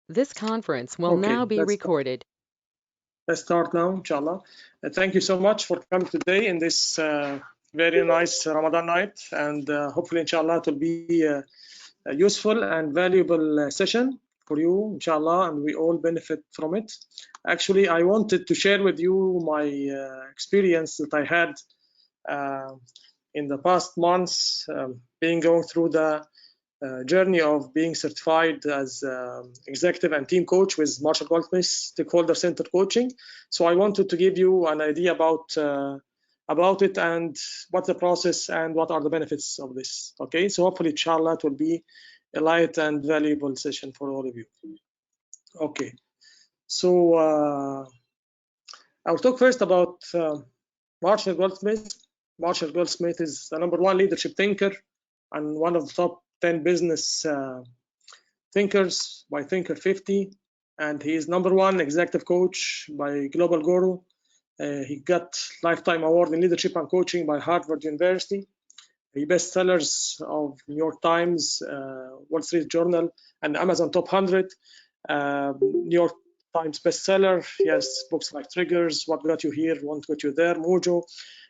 This conference will Okay, now be recorded. Let's start now, inshallah. Thank you so much for coming today in this very nice Ramadan night, and hopefully, inshallah, it will be a useful and valuable session for you, inshallah, and we all benefit from it. Actually, I wanted to share with you my experience that I had in the past months, going through the journey of being certified as executive and team coach with Marshall Goldsmith Stakeholder Centered Coaching. So I wanted to give you an idea about it and what's the process and what are the benefits of this. Okay, so hopefully, inshallah, it will be a light and valuable session for all of you. Okay, so I'll talk first about Marshall Goldsmith. Marshall Goldsmith is the #1 leadership thinker and one of the top 10 business thinkers by Thinker 50, and he is #1 executive coach by Global Guru. He got lifetime award in leadership and coaching by Harvard University. He bestsellers of New York Times, Wall Street Journal, and Amazon Top 100. New York Times bestseller. He has books like Triggers, What Got You Here, What Got You There, Mojo,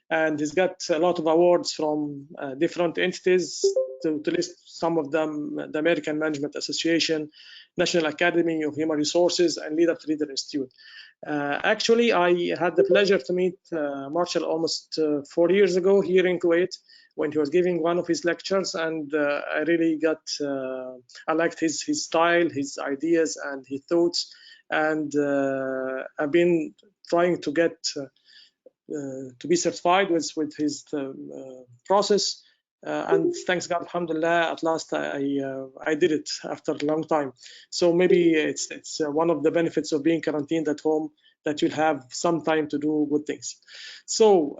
and he's got a lot of awards from different entities. To list some of them: the American Management Association, National Academy of Human Resources, and Leader to Leader Institute. Actually, I had the pleasure to meet Marshall almost 4 years ago here in Kuwait when he was giving one of his lectures, and I really I liked his style, his ideas, and his thoughts, and I've been trying to get to be certified with his process. And thanks God, alhamdulillah, at last I did it after a long time. So maybe it's one of the benefits of being quarantined at home, that you'll have some time to do good things. So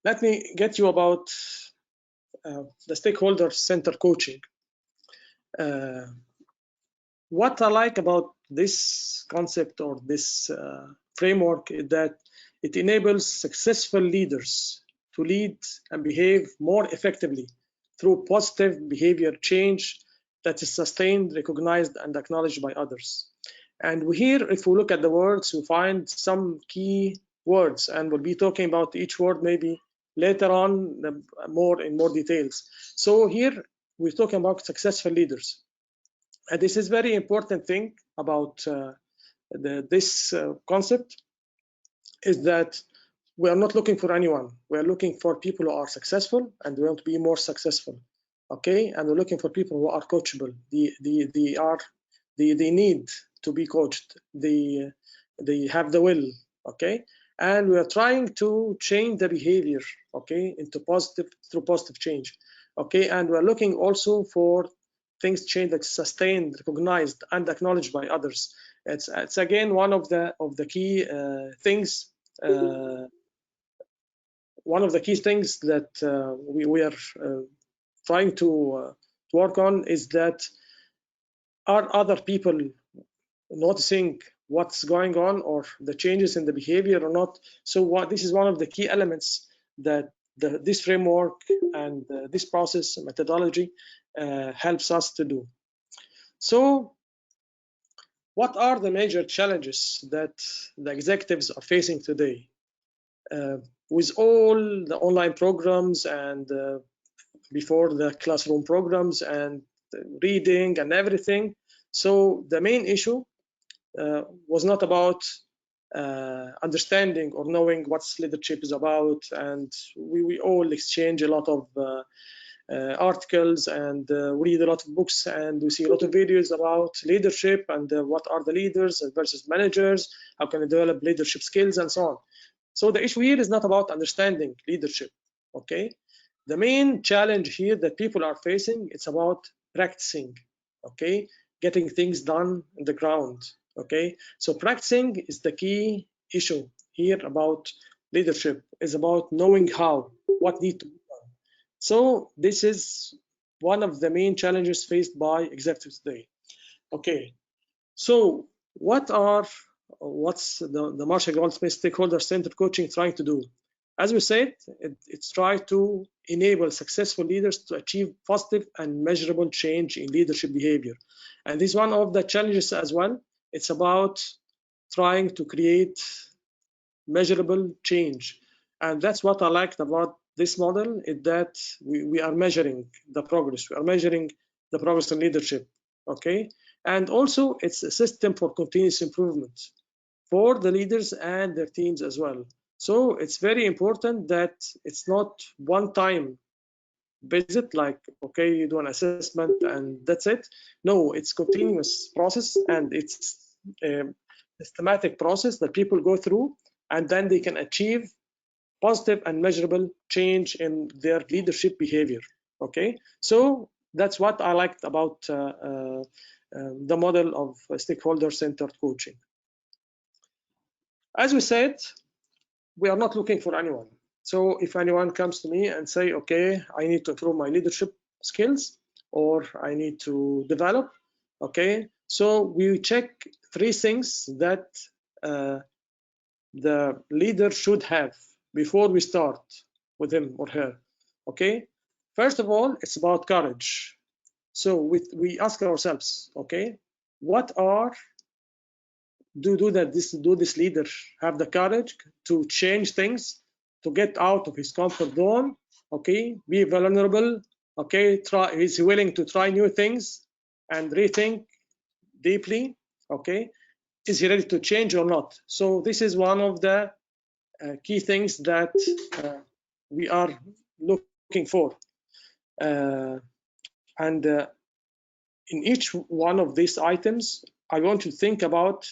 let me get you about the stakeholder centered coaching. What I like about this concept or this framework is that it enables successful leaders to lead and behave more effectively through positive behavior change that is sustained, recognized, and acknowledged by others. And here, if we look at the words, we find some key words, and we'll be talking about each word maybe later on in more details. So here, we're talking about successful leaders. And this is very important thing about this concept, is that we are not looking for anyone. We are looking for people who are successful and we want to be more successful. Okay, and we're looking for people who are coachable. They need to be coached. They have the will. Okay, and we are trying to change the behavior. Okay, into positive through positive change. Okay, and we're looking also for things change that's sustained, recognized, and acknowledged by others. It's again one of the key things. One of the key things that we are trying to work on is that, are other people noticing what's going on or the changes in the behavior or not? So this is one of the key elements that this framework and this process methodology helps us to do. So what are the major challenges that the executives are facing today? With all the online programs and before the classroom programs and reading and everything, so the main issue was not about understanding or knowing what leadership is about, and we all exchange a lot of articles and read a lot of books, and we see a lot of videos about leadership and what are the leaders versus managers, how can they develop leadership skills and so on. So the issue here is not about understanding leadership. Okay, the main challenge here that people are facing, it's about practicing. Okay, getting things done on the ground. Okay, so practicing is the key issue here about leadership, is about knowing how, what need to be done. So this is one of the main challenges faced by executives today. Okay, so what's the Marshall Goldsmith Stakeholder Centered Coaching trying to do? As we said, it's try to enable successful leaders to achieve positive and measurable change in leadership behavior. And this is one of the challenges as well. It's about trying to create measurable change. And that's what I liked about this model, is that we are measuring the progress. We are measuring the progress in leadership, okay? And also it's a system for continuous improvement for the leaders and their teams as well. So it's very important that it's not one-time visit, like, okay, you do an assessment and that's it. No, it's continuous process, and it's a systematic process that people go through, and then they can achieve positive and measurable change in their leadership behavior. Okay, so that's what I liked about the model of stakeholder-centered coaching. As we said, we are not looking for anyone. So if anyone comes to me and say, okay, I need to improve my leadership skills, or I need to develop, okay, so we check 3 things that the leader should have before we start with him or her. Okay, first of all, it's about courage. So we ask ourselves, okay, what are do this leader have the courage to change things, to get out of his comfort zone, okay, be vulnerable, okay, he's willing to try new things and rethink deeply, okay, is he ready to change or not? So this is one of the key things that we are looking for, and in each one of these items I want to think about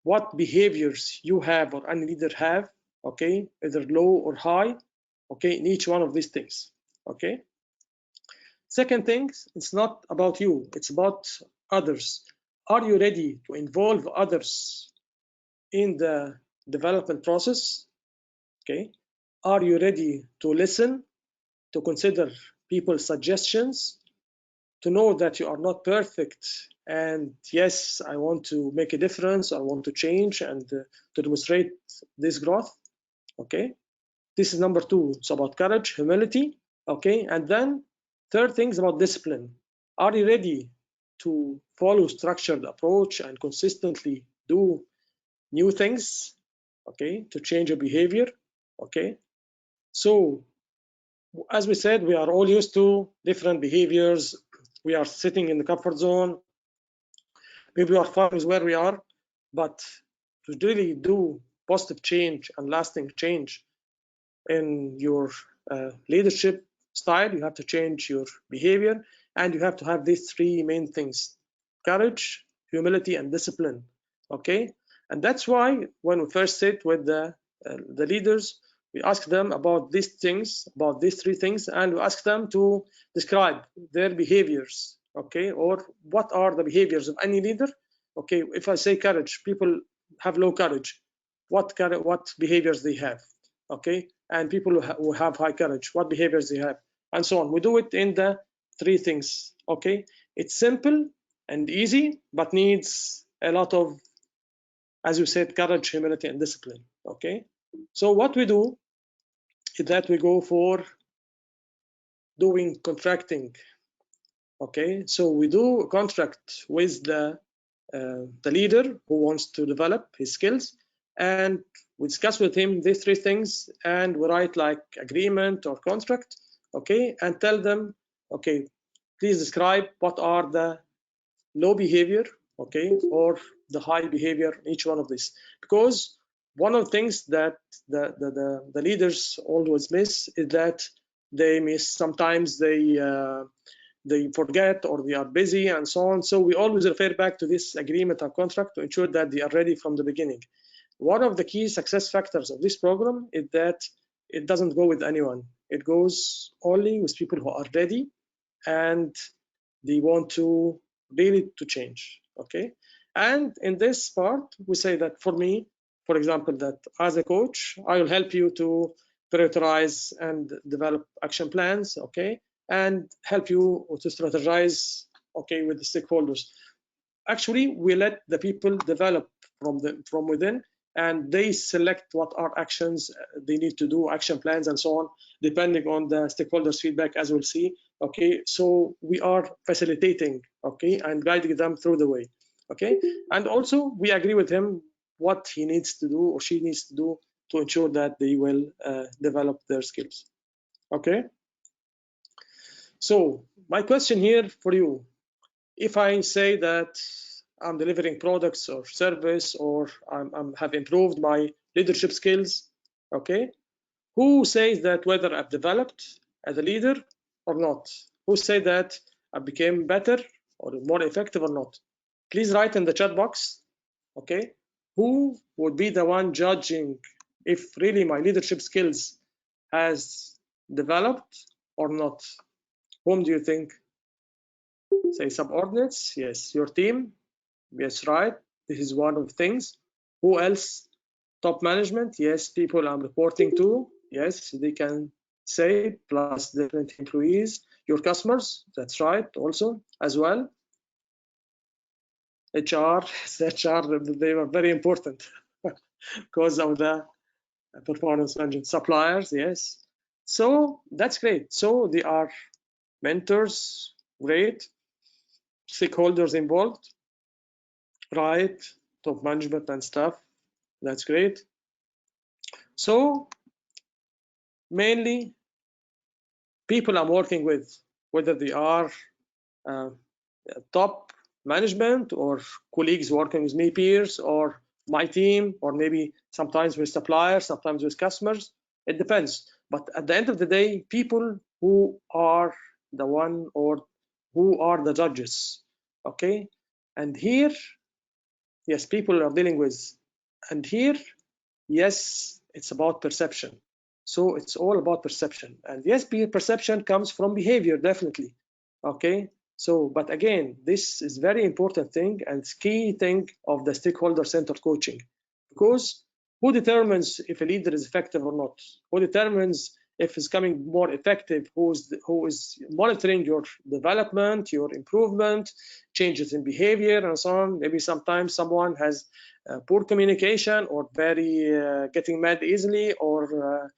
what behaviors you have or any leader have, okay, either low or high, okay, in each one of these things, okay. Second thing, it's not about you, it's about others. Are you ready to involve others in the development process? Okay, are you ready to listen, to consider people's suggestions, to know that you are not perfect, and yes, I want to make a difference, I want to change, and to demonstrate this growth, okay. This is number 2. It's about courage, humility, okay. And then third thing is about discipline. Are you ready to follow structured approach and consistently do new things, okay, to change your behavior, okay. So as we said, we are all used to different behaviors. We are sitting in the comfort zone. Maybe we are fine with where we are, but to really do positive change and lasting change in your leadership style, you have to change your behavior, and you have to have these 3 main things: courage, humility, and discipline, okay. And that's why when we first sit with the leaders, we ask them about these things, about these 3 things, and we ask them to describe their behaviors, okay, or what are the behaviors of any leader, okay. If I say courage, people have low courage, what behaviors they have, okay, and people who have high courage, what behaviors they have, and so on. We do it in the 3 things, okay. It's simple and easy, but needs a lot of, as you said, courage, humility, and discipline, okay. So what we do is that we go for doing contracting, okay. So we do a contract with the leader who wants to develop his skills, and we discuss with him these 3 things, and we write like agreement or contract, okay, and tell them, okay, please describe what are the low behavior, okay, or the high behavior in each one of these. Because one of the things that the leaders always miss is that sometimes they forget, or they are busy, and so on. So we always refer back to this agreement or contract to ensure that they are ready from the beginning. One of the key success factors of this program is that it doesn't go with anyone. It goes only with people who are ready and they want to really to change, okay. And in this part, we say that for me, for example, that as a coach, I will help you to prioritize and develop action plans, okay, and help you to strategize, okay, with the stakeholders. Actually, we let the people develop from within, and they select what are actions they need to do, action plans and so on, depending on the stakeholders' feedback, as we'll see. Okay, so we are facilitating, okay, and guiding them through the way. Okay, and also we agree with him what he needs to do or she needs to do to ensure that they will develop their skills. Okay, so my question here for you, if I say that I'm delivering products or service, or I'm have improved my leadership skills, okay, who says that whether I've developed as a leader or not? Who say that I became better or more effective or not? Please write in the chat box, okay, who would be the one judging if really my leadership skills has developed or not? Whom do you think? Say subordinates, yes. Your team, yes, right. This is one of the things. Who else? Top management, yes. People I'm reporting to, yes, they can say, plus different employees. Your customers, that's right, also as well. HR, they were very important because of the performance management. Suppliers, yes. So that's great. So they are mentors, great. Stakeholders involved, right? Top management and stuff, that's great. So mainly people I'm working with, whether they are top management or colleagues working with me, peers, or my team, or maybe sometimes with suppliers, sometimes with customers, it depends. But at the end of the day, people who are the one or who are the judges, okay? And here, yes, people are dealing with, and here, yes, it's about perception. So it's all about perception. And yes, perception comes from behavior, definitely. Okay. So, but again, this is very important thing and key thing of the stakeholder-centered coaching, because who determines if a leader is effective or not? Who determines if it's coming more effective? Who is monitoring your development, your improvement, changes in behavior, and so on? Maybe sometimes someone has poor communication, or very getting mad easily, or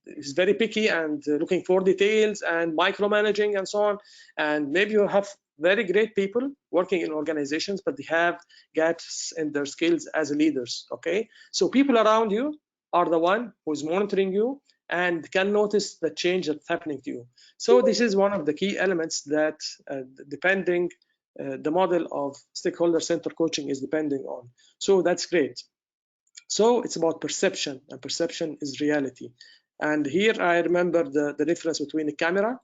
is very picky and looking for details and micromanaging and so on. And maybe you have very great people working in organizations, but they have gaps in their skills as leaders. Okay, so people around you are the one who is monitoring you and can notice the change that's happening to you. So this is one of the key elements that depending the model of stakeholder-centered coaching is depending on. So that's great. So it's about perception, and perception is reality. And here I remember the difference between a camera,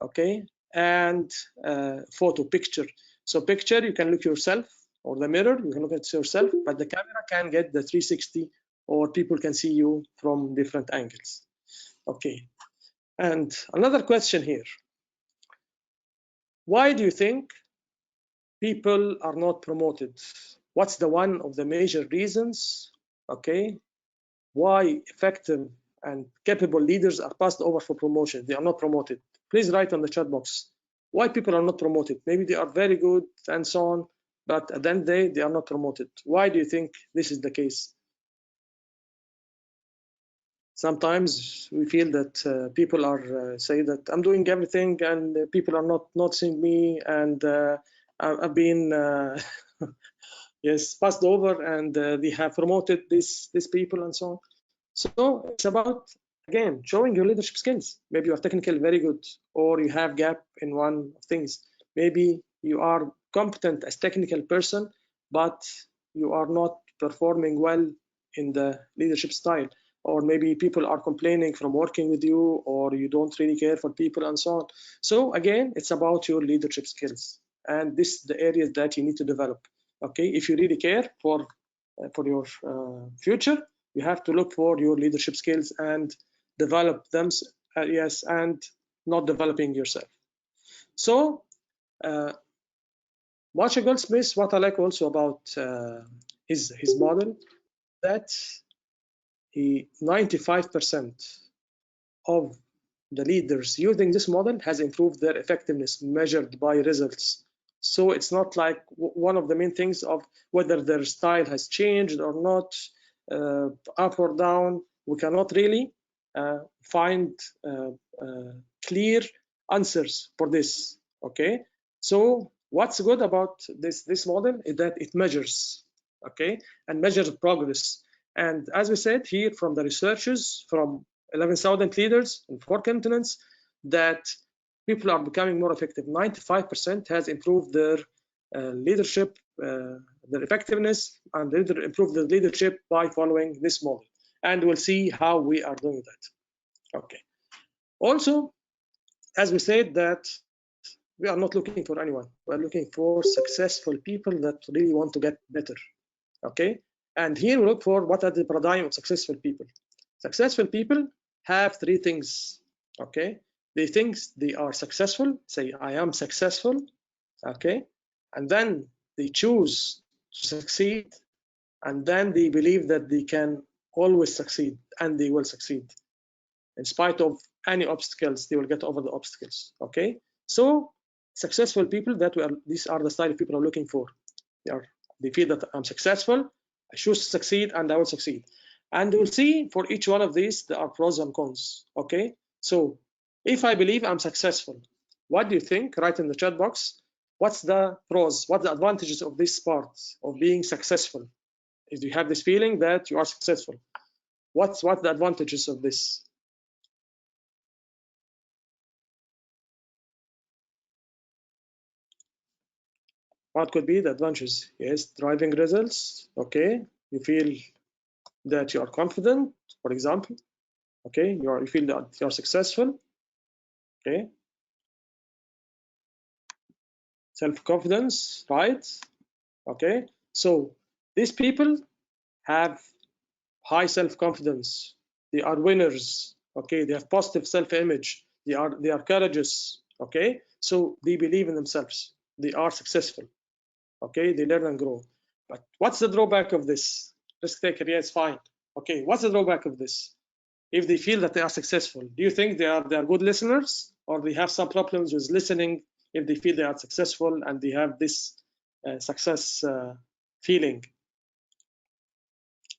okay, and photo, picture. So picture, you can look yourself, or the mirror, you can look at yourself, but the camera can get the 360, or people can see you from different angles. Okay, and another question here. Why do you think people are not promoted? What's the one of the major reasons, okay, why effective and capable leaders are passed over for promotion? They are not promoted. Please write on the chat box why people are not promoted. Maybe they are very good and so on, but at the end of the day, they are not promoted. Why do you think this is the case? Sometimes we feel that people are say that I'm doing everything and people are not noticing me, and I've been yes, passed over, and they have promoted these people and so on. So it's about, again, showing your leadership skills. Maybe you are technically very good, or you have gap in one of things. Maybe you are competent as technical person, but you are not performing well in the leadership style. Or maybe people are complaining from working with you, or you don't really care for people and so on. So again, it's about your leadership skills, and this is the areas that you need to develop. Okay, if you really care for your future, you have to look for your leadership skills and develop them, yes, and not developing yourself. So Marshall Goldsmith, what I like also about his model, that 95% of the leaders using this model has improved their effectiveness measured by results. So it's not like one of the main things of whether their style has changed or not, up or down. We cannot really find clear answers for this. Okay, so what's good about this model is that it measures, okay, and measures progress. And as we said here from the researchers from 11,000 leaders in 4 continents, that people are becoming more effective. 95% has improved their leadership, their effectiveness, and improved their leadership by following this model. And we'll see how we are doing that. Okay. Also, as we said, that we are not looking for anyone. We're looking for successful people that really want to get better. Okay. And here we look for what are the paradigm of successful people. Successful people have 3 things. Okay. They think they are successful, say, I am successful, okay? And then they choose to succeed, and then they believe that they can always succeed, and they will succeed. In spite of any obstacles, they will get over the obstacles, okay? So successful people, these are the style of people I'm looking for. They feel that I'm successful, I choose to succeed, and I will succeed. And we'll see for each one of these, there are pros and cons, okay? So if I believe I'm successful, what do you think? Write in the chat box. What's the pros? What the advantages of this part of being successful? If you have this feeling that you are successful, what the advantages of this? What could be the advantages? Yes, driving results. Okay, you feel that you are confident, for example. Okay, you feel that you are successful. Okay, self-confidence, right? Okay, so these people have high self-confidence. They are winners. Okay, they have positive self-image. They are courageous. Okay, so they believe in themselves. They are successful. Okay, they learn and grow. But what's the drawback of this? Risk taker, yes, fine. Okay, what's the drawback of this? If they feel that they are successful, do you think they are good listeners, or they have some problems with listening if they feel they are successful and they have this success feeling?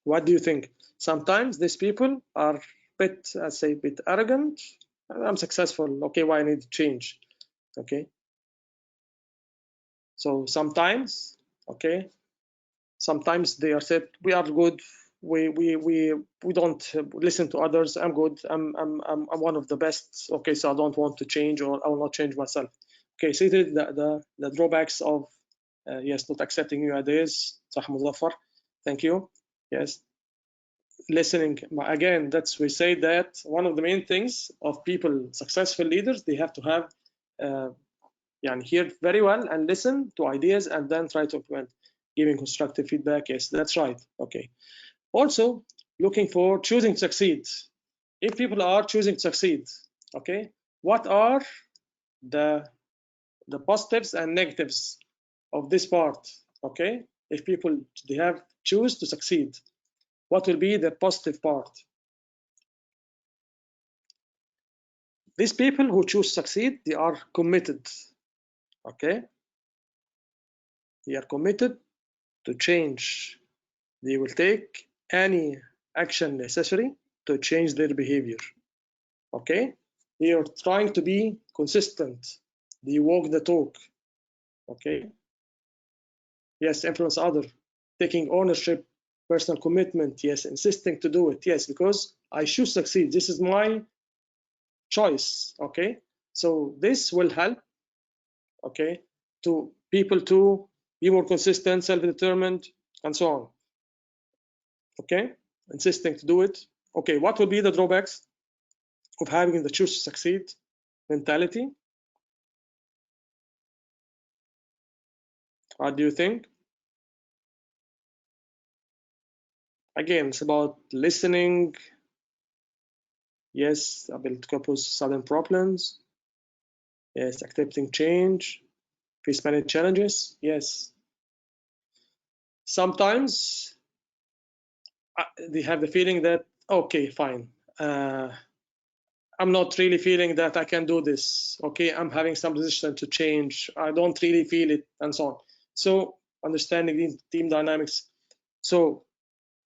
What do you think? Sometimes these people are bit, let's say, bit arrogant. I'm successful. Okay, why I need to change? Okay. So sometimes, okay, sometimes they are said we are good. We don't listen to others. I'm good. I'm one of the best. Okay, so I don't want to change, or I will not change myself. Okay, see the drawbacks of yes, not accepting new ideas. صح مظفر. Thank you. Yes. Listening again, that's we say that one of the main things of people, successful leaders, they have to have hear very well and listen to ideas and then try to implement, giving constructive feedback. Yes, that's right. Okay, also looking for choosing to succeed. If people are choosing to succeed, okay, what are the positives and negatives of this part? Okay, if people they have choose to succeed, what will be the positive part? These people who choose to succeed, they are committed. Okay, they are committed to change. They will take any action necessary to change their behavior. Okay, they are trying to be consistent. They walk the talk. Okay, yes, influence others, taking ownership, personal commitment. Yes, insisting to do it. Yes, because I should succeed. This is my choice. Okay, so this will help. Okay, to people to be more consistent, self-determined, and so on. Okay, insisting to do it. Okay, what will be the drawbacks of having the choose to succeed mentality? What do you think? Again, it's about listening. Yes, ability to cope with sudden problems. Yes, accepting change, face many challenges. Yes. Sometimes they have the feeling that, okay, fine. I'm not really feeling that I can do this. Okay, I'm having some resistance to change. I don't really feel it, and so on. So understanding these team dynamics, so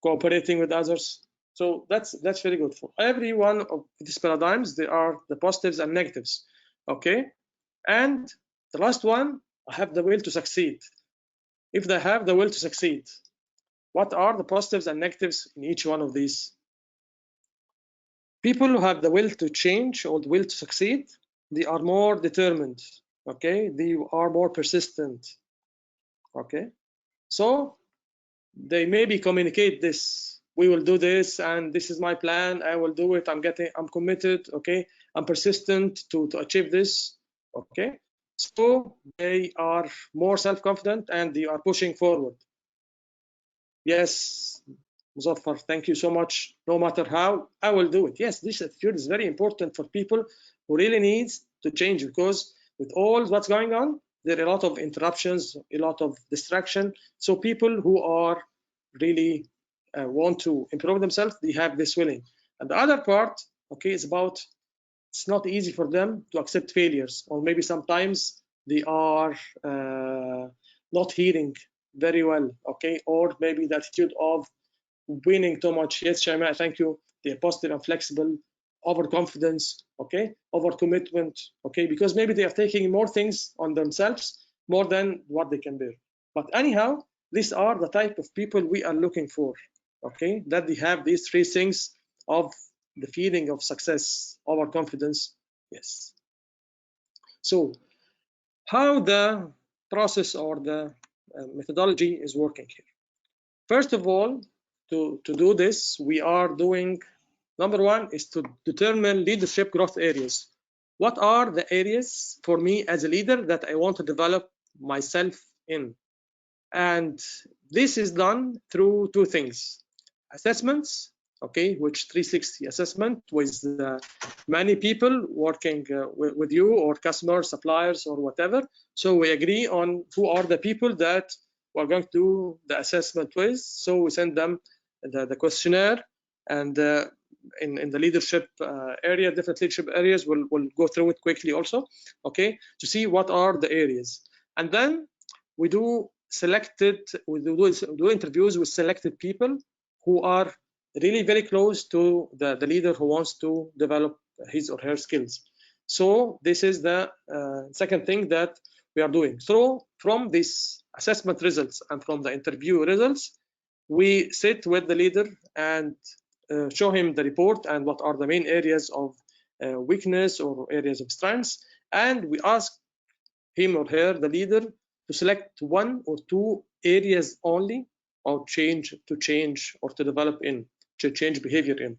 cooperating with others. So that's very good. For every one of these paradigms, there are the positives and negatives. Okay, and the last one, I have the will to succeed. If they have the will to succeed, what are the positives and negatives in each one of these? People who have the will to change or the will to succeed, they are more determined. Okay, they are more persistent. Okay, so they maybe communicate this: we will do this, and this is my plan, I will do it, I'm committed. Okay, I'm persistent to achieve this. Okay, so they are more self-confident and they are pushing forward. Yes, Muzaffar, thank you so much. No matter how, I will do it. Yes, this attitude is very important for people who really needs to change, because with all what's going on, there are a lot of interruptions, a lot of distraction. So people who are really want to improve themselves, they have this willing. And the other part, okay, is about it's not easy for them to accept failures, or maybe sometimes they are not hearing very well. Okay, or maybe the attitude of winning too much. Yes, Shaima, thank you. They're positive and flexible, overconfidence, okay, overcommitment, okay, because maybe they are taking more things on themselves more than what they can bear. But anyhow, these are the type of people we are looking for, okay, that they have these three things of the feeling of success, overconfidence. Yes. So how the process or the methodology is working here. First of all, to do this, we are doing, number one is to determine leadership growth areas. What are the areas for me as a leader that I want to develop myself in? And this is done through two things: assessments, okay, which 360 assessment with many people working with you, or customers, suppliers, or whatever. So we agree on who are the people that we're going to do the assessment with. So we send them the questionnaire, and in the leadership area, different leadership areas, we'll go through it quickly also, okay, to see what are the areas. And then we do interviews with selected people who are really very close to the leader who wants to develop his or her skills. So this is the second thing that we are doing. So from these assessment results and from the interview results, we sit with the leader and show him the report and what are the main areas of weakness or areas of strengths, and we ask him or her, the leader, to select one or two areas only or change or to develop in, to change behavior in.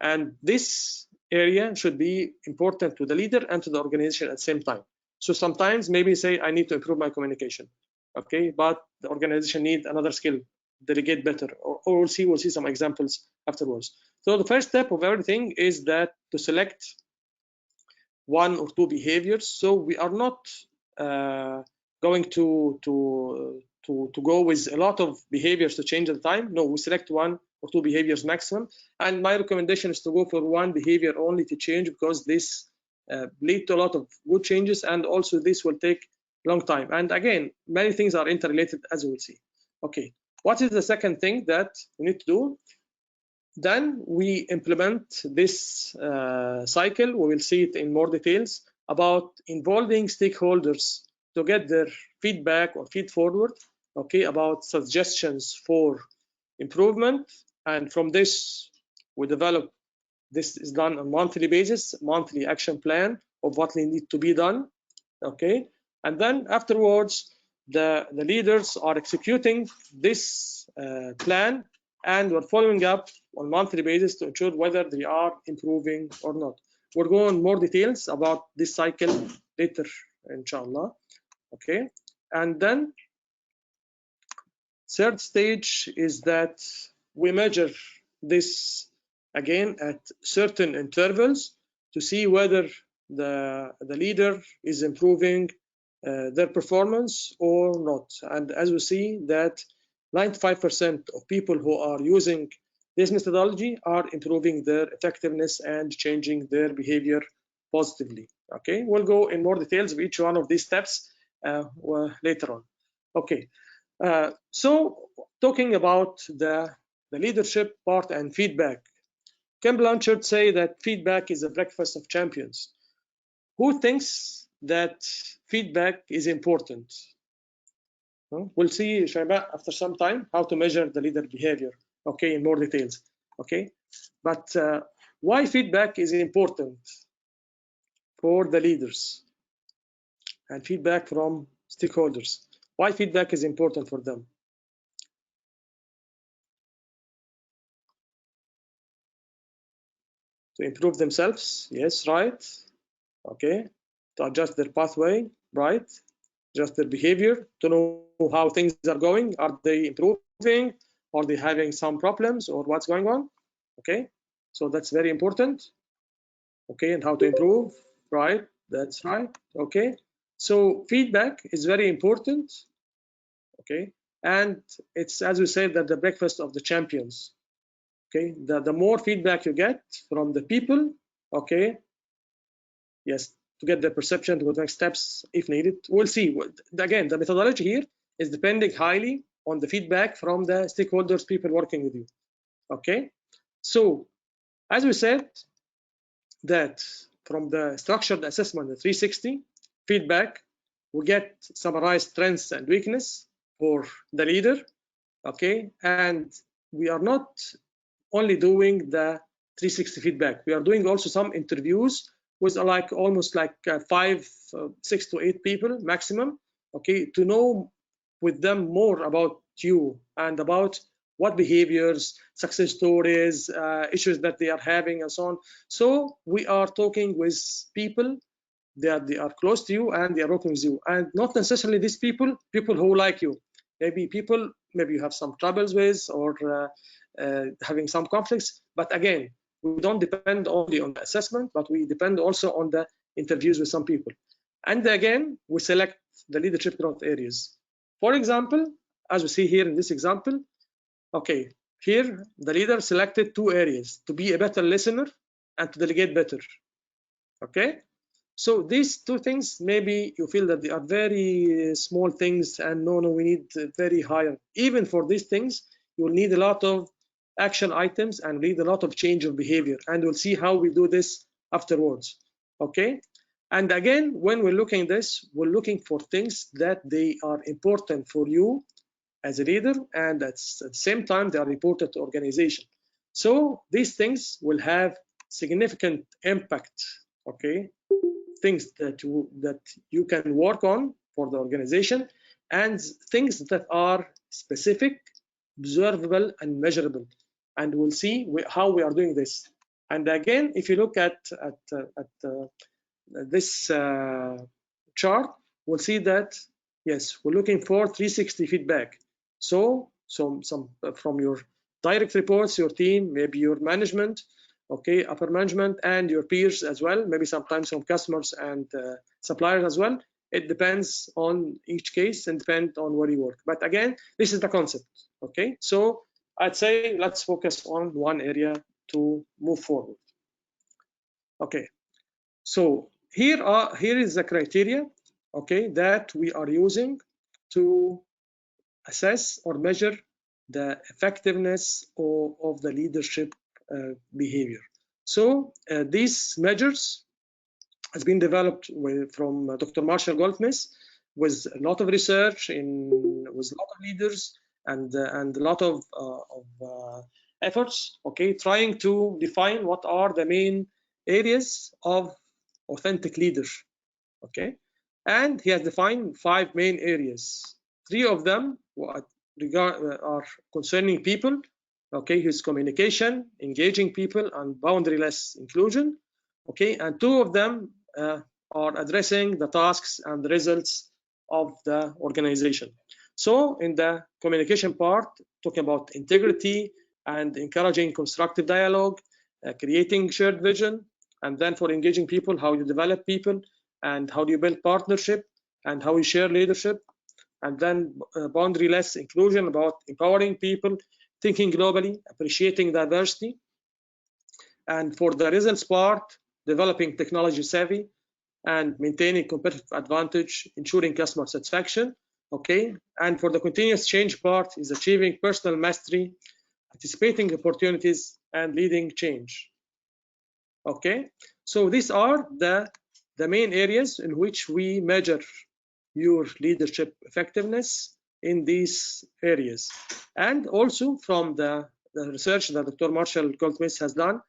And this area should be important to the leader and to the organization at the same time. So sometimes maybe say, I need to improve my communication, okay, but the organization needs another skill, delegate better, or we'll see some examples afterwards. So the first step of everything is that to select one or two behaviors. So we are not going to go with a lot of behaviors to change at the time. No, we select one or two behaviors maximum. And my recommendation is to go for one behavior only to change, because this lead to a lot of good changes, and also this will take a long time. And again, many things are interrelated, as we will see. Okay, what is the second thing that we need to do? Then we implement this cycle. We will see it in more details about involving stakeholders to get their feedback or feed forward, okay, about suggestions for improvement. And from this, we develop, this is done on a monthly basis, monthly action plan of what need to be done, okay. And then afterwards, the leaders are executing this plan, and we're following up on monthly basis to ensure whether they are improving or not. We'll go in more details about this cycle later, inshallah. Okay, and then third stage is that we measure this again at certain intervals to see whether the leader is improving their performance or not. And as we see that 95% of people who are using this methodology are improving their effectiveness and changing their behavior positively. Okay, we'll go in more details of each one of these steps later on. Okay, so talking about the leadership part and feedback, Ken Blanchard say that feedback is a breakfast of champions. Who thinks that feedback is important? We'll see, Shaiba, after some time how to measure the leader behavior, okay, in more details. Okay, but why feedback is important for the leaders and feedback from stakeholders? Why feedback is important for them? To improve themselves, yes, right. Okay, to adjust their pathway, right, adjust their behavior, to know how things are going. Are they improving? Are they having some problems, or what's going on? Okay, so that's very important. Okay, and how to improve, right, that's right. Okay, so feedback is very important. Okay, and it's, as we said, that the breakfast of the champions. Okay, the more feedback you get from the people, okay, yes, to get the perception, to go to next steps if needed. We'll see. Again, the methodology here is depending highly on the feedback from the stakeholders, people working with you. Okay, so as we said, that from the structured assessment, the 360 feedback, we get summarized strengths and weakness for the leader. Okay, and we are not only doing the 360 feedback, we are doing also some interviews with almost 6 to 8 people maximum, okay, to know with them more about you and about what behaviors, success stories, issues that they are having, and so on. So we are talking with people that they are close to you and they are working with you, and not necessarily these people who like you. Maybe you have some troubles with, or having some conflicts. But again, we don't depend only on the assessment, but we depend also on the interviews with some people. And again, we select the leadership growth areas. For example, as we see here in this example, okay, here the leader selected 2 areas: to be a better listener and to delegate better. Okay, so these 2 things, maybe you feel that they are very small things, and no, we need very higher. Even for these things, you will need a lot of action items and need a lot of change of behavior, and we'll see how we do this afterwards. Okay, and again, when we're looking at this, we're looking for things that they are important for you as a leader, and at the same time they are important to organization. So these things will have significant impact. Okay, things that you can work on for the organization, and things that are specific, observable, and measurable. And we'll see how we are doing this. And again, if you look at this chart, we'll see that yes, we're looking for 360 feedback. So some from your direct reports, your team, maybe your management, okay, upper management, and your peers as well, maybe sometimes from customers and suppliers as well. It depends on each case and depend on where you work. But again, this is the concept. Okay, so I'd say let's focus on one area to move forward. Okay, so here is the criteria, okay, that we are using to assess or measure the effectiveness of the leadership behavior. So these measures has been developed from Dr. Marshall Goldsmith, with a lot of research with a lot of leaders and a lot of efforts, okay, trying to define what are the main areas of authentic leadership. Okay, and he has defined 5 main areas. 3 of them are concerning people. Okay, his communication, engaging people, and boundaryless inclusion. Okay, and 2 of them are addressing the tasks and the results of the organization. So in the communication part, talking about integrity and encouraging constructive dialogue, creating shared vision, and then for engaging people, how you develop people, and how do you build partnership, and how you share leadership, and then boundaryless inclusion, about empowering people, thinking globally, appreciating diversity, and for the results part, developing technology savvy and maintaining competitive advantage, ensuring customer satisfaction. Okay, and for the continuous change part is achieving personal mastery, anticipating opportunities, and leading change. Okay, so these are the main areas in which we measure your leadership effectiveness in these areas. And also from the research that Dr. Marshall Goldsmith has done,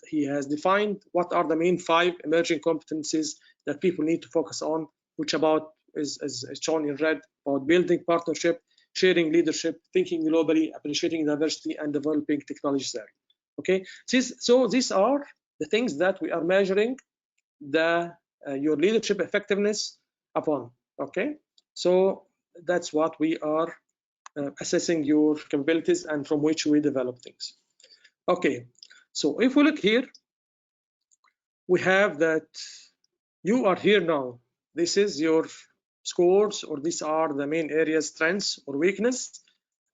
he has defined what are the main 5 emerging competencies that people need to focus on, which about is shown in red, about building partnership, sharing leadership, thinking globally, appreciating diversity, and developing technology savvy. Okay, so these are the things that we are measuring your leadership effectiveness upon. Okay, so that's what we are assessing your capabilities and from which we develop things. Okay, so if we look here, we have that you are here now. This is your scores, or these are the main areas, strengths or weakness.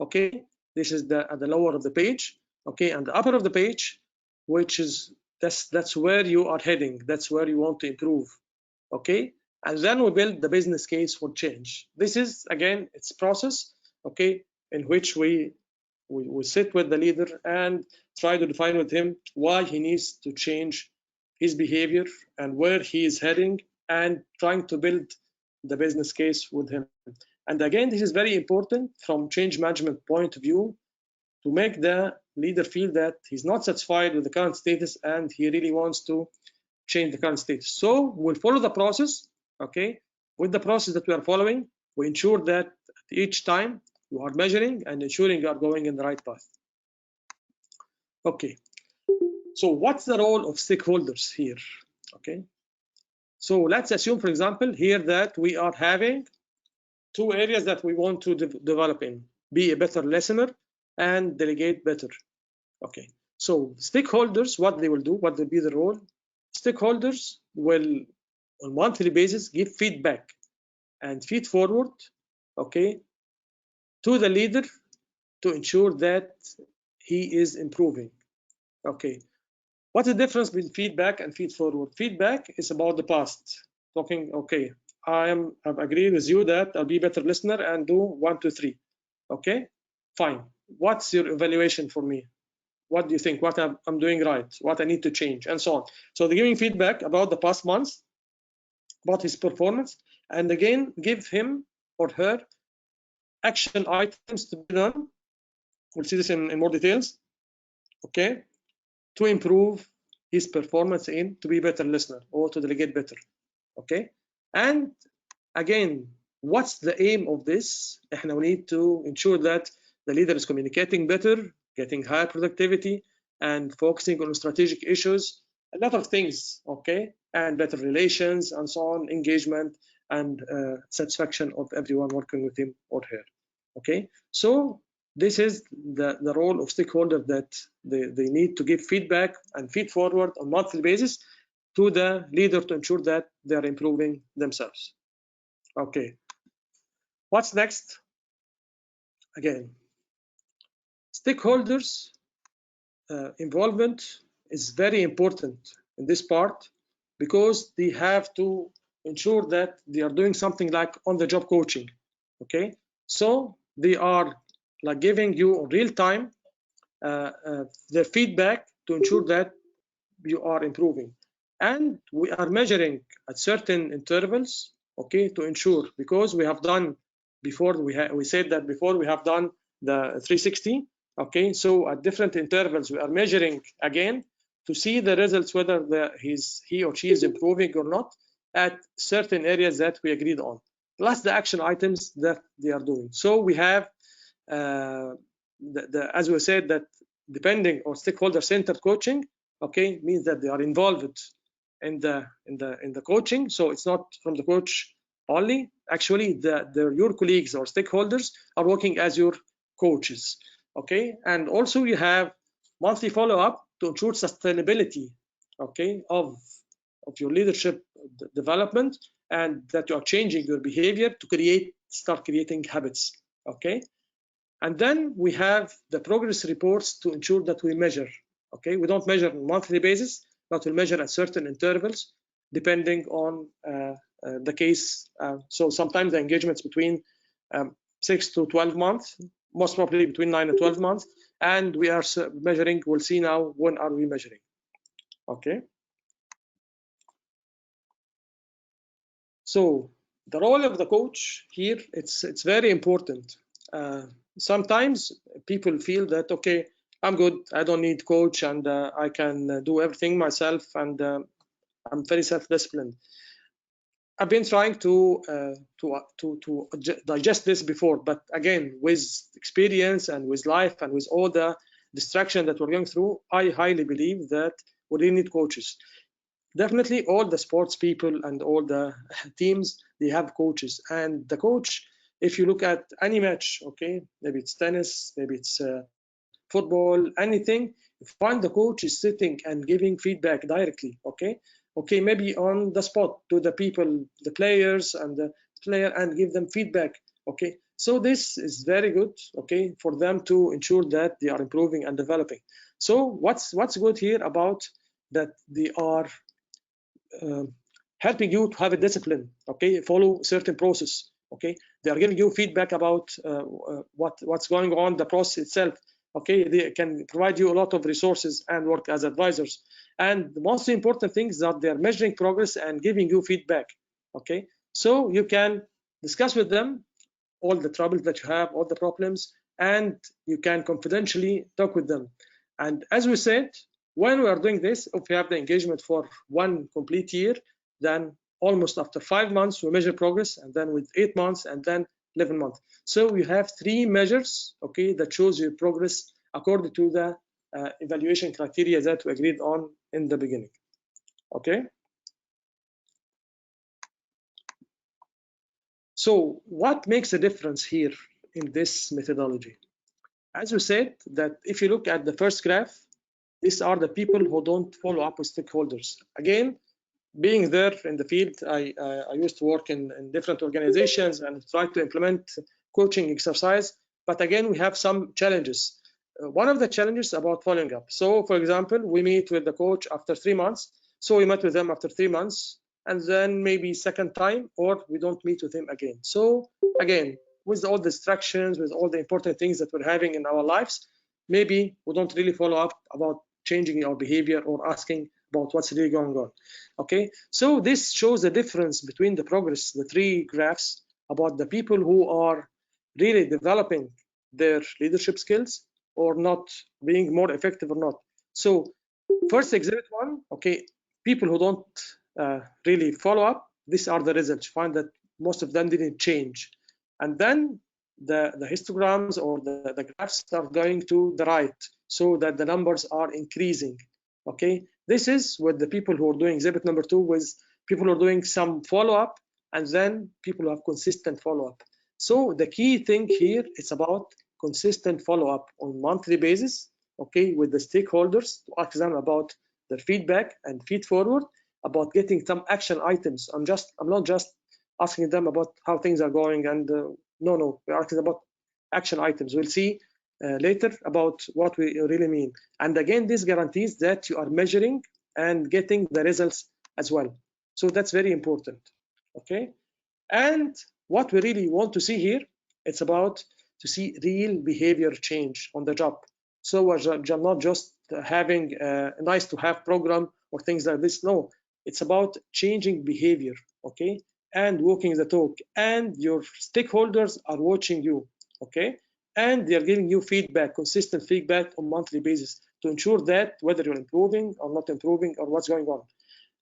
Okay, this is at the lower of the page. Okay, and the upper of the page, which is that's where you are heading. That's where you want to improve. Okay, and then we build the business case for change. This is again, it's process. Okay, in which we sit with the leader and try to define with him why he needs to change his behavior and where he is heading, and trying to build the business case with him. And again, this is very important from change management point of view, to make the leader feel that he's not satisfied with the current status and he really wants to change the current status. So we'll follow the process. Okay, with the process that we are following, we ensure that each time you are measuring and ensuring you are going in the right path. Okay, so what's the role of stakeholders here? Okay, so let's assume, for example, here that we are having 2 areas that we want to develop in: be a better listener and delegate better. Okay, so stakeholders, what they will do, what will be the role? Stakeholders will on monthly basis give feedback and feed forward, okay, to the leader to ensure that he is improving. Okay, what's the difference between feedback and feed forward? Feedback is about the past, talking, okay, I've agreed with you that I'll be a better listener and do 1, 2, 3. Okay, fine. What's your evaluation for me? What do you think? What I'm doing right? What I need to change, and so on. So they're giving feedback about the past months, about his performance, and again give him or her action items to be done. We'll see this in more details. Okay, to improve his performance in to be a better listener or to delegate better. Okay, and again, what's the aim of this? We need to ensure that the leader is communicating better, getting higher productivity, and focusing on strategic issues, a lot of things, okay, and better relations and so on, engagement and satisfaction of everyone working with him or her. Okay, so this is the role of stakeholder, that they need to give feedback and feed forward on monthly basis to the leader to ensure that they are improving themselves. Okay, what's next? Again, stakeholders involvement is very important in this part, because they have to ensure that they are doing something like on-the-job coaching. Okay, so they are like giving you real time their feedback to ensure that you are improving, and we are measuring at certain intervals, okay, to ensure, because we have done before, we said that before we have done the 360. Okay, so at different intervals we are measuring again to see the results, whether he or she is improving or not at certain areas that we agreed on, plus the action items that they are doing. So we have as we said, that depending on stakeholder centered coaching, okay, means that they are involved in the coaching. So it's not from the coach only. Actually, your colleagues or stakeholders are working as your coaches. Okay, and also you have monthly follow-up to ensure sustainability, okay, of your leadership development, and that you are changing your behavior to start creating habits. Okay, And then we have the progress reports to ensure that we measure. Okay, we don't measure on a monthly basis, but we measure at certain intervals depending on the case. So sometimes the engagements between 6 to 12 months, most probably between 9 and 12 months, and we are measuring. We'll see now when are we measuring. Okay. So the role of the coach here, it's very important. Sometimes people feel that, okay, I'm good, I don't need coach, and I can do everything myself, and I'm very self-disciplined. I've been trying to digest this before, but again, with experience and with life and with all the distraction that we're going through, I highly believe that we really need coaches. Definitely all the sports people and all the teams, they have coaches, and the coach, if you look at any match, okay, maybe it's tennis, maybe it's football, anything, you find the coach is sitting and giving feedback directly. Okay, maybe on the spot to the people, the players and the player, and give them feedback. Okay, so this is very good, okay, for them to ensure that they are improving and developing. So what's good here about that, they are helping you to have a discipline, okay, follow certain process. Okay, they are giving you feedback about what's going on, the process itself. Okay, they can provide you a lot of resources and work as advisors, and the most important thing is that they are measuring progress and giving you feedback. Okay, so you can discuss with them all the troubles that you have, all the problems, and you can confidentially talk with them. And as we said, when we are doing this, if we have the engagement for 1 complete year, then almost after 5 months we measure progress, and then with 8 months, and then 11 months. So you have 3 measures, okay, that shows your progress according to the evaluation criteria that we agreed on in the beginning. Okay. So what makes a difference here in this methodology? As we said, that if you look at the first graph, these are the people who don't follow up with stakeholders. Again, being there in the field, I used to work in different organizations and try to implement coaching exercise. But again, we have some challenges. One of the challenges about following up. So, for example, we meet with the coach after 3 months. So we met with them after 3 months, and then maybe second time, or we don't meet with him again. So again, with all the distractions, with all the important things that we're having in our lives, maybe we don't really follow up about changing our behavior or asking about what's really going on. Okay, so this shows the difference between the progress, the 3 graphs, about the people who are really developing their leadership skills or not, being more effective or not. So first exhibit 1, okay, people who don't really follow up, these are the results. You find that most of them didn't change. And then the histograms or the graphs are going to the right, so that the numbers are increasing. Okay, this is with the people who are doing exhibit number 2, with people who are doing some follow-up, and then people who have consistent follow-up. So the key thing here is about consistent follow-up on monthly basis, okay, with the stakeholders, to ask them about their feedback and feed forward, about getting some action items. I'm not just asking them about how things are going, and no, we're asking about action items. We'll see later about what we really mean. And again, this guarantees that you are measuring and getting the results as well. So that's very important. Okay, and what we really want to see here, it's about to see real behavior change on the job. So we're not just having a nice to have program or things like this. No, it's about changing behavior, okay, and walking the talk, and your stakeholders are watching you, okay, and they're giving you feedback, consistent feedback on monthly basis, to ensure that whether you're improving or not improving or what's going on.